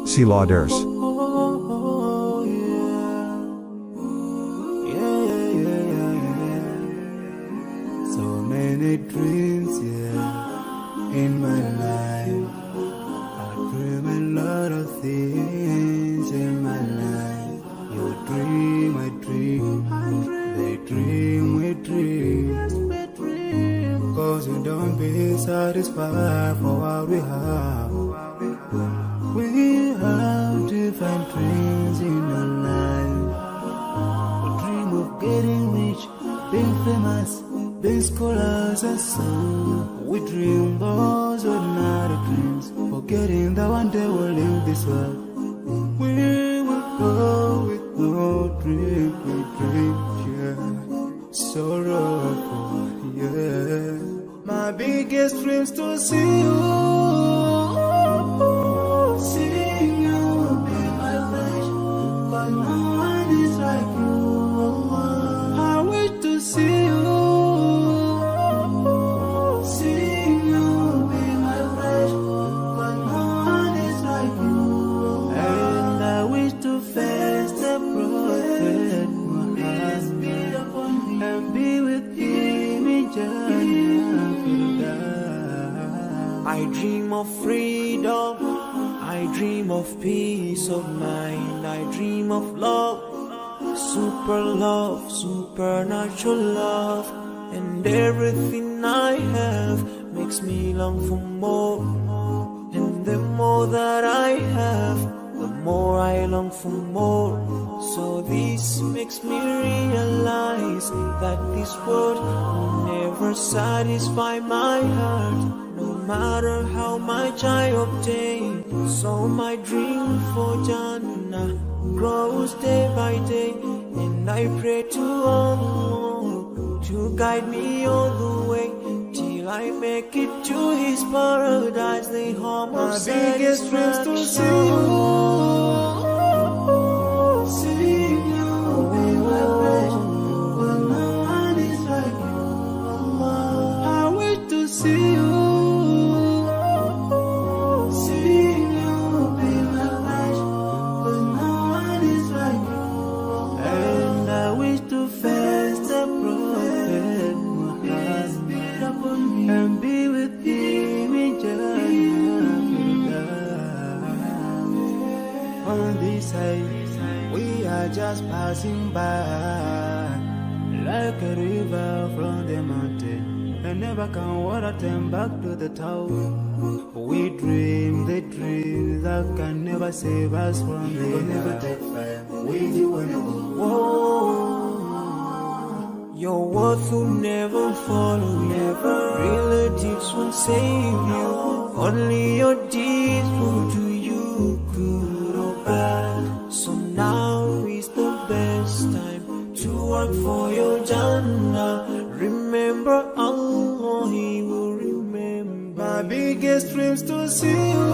silawders. So many dreams, in my life. I dream a lot of things in my life. You dream, I dream. They dream, we dream. Cause we don't be satisfied for what we have. We have different dreams in our life. We dream of getting rich, being famous, being scholars and so. We dream those ordinary dreams, forgetting that one day we'll leave this world. We will go with no dream, we dream, sorrowful, My biggest dreams to see you, seeing you be my flesh, but no one is like you. I wish to see you, seeing you be my flesh, but no one is like you. And I wish to face the prophet Muhammad and be with him in Jannah. I dream of freedom, I dream of peace of mind, I dream of love, supernatural love, and everything I have makes me long for more. And the more that I have, the more I long for more. So this makes me realize that this world will never satisfy my heart, no matter how much I obtain. So my dream for Jannah grows day by day, and I pray to Allah to guide me all the way till I make it to His paradise, the home of satisfaction. My biggest dreams to see you, seeing you be my flesh, but no one is like you. I wish to see you, seeing you be my flesh, but no one is like you. And I wish to face the prophet Muhammad and be with him in Jannah. On this side, we are just passing by, like a river from the mountain, and never can water turn back to the town. We dream the dreams that can never save us from the never take fire. With you and your worth will never follow you. Relatives won't save you. Only your deeds will do you good or bad. So now is the best time to work for your Jannah. Remember Allah, He will remember. My biggest dreams to see you,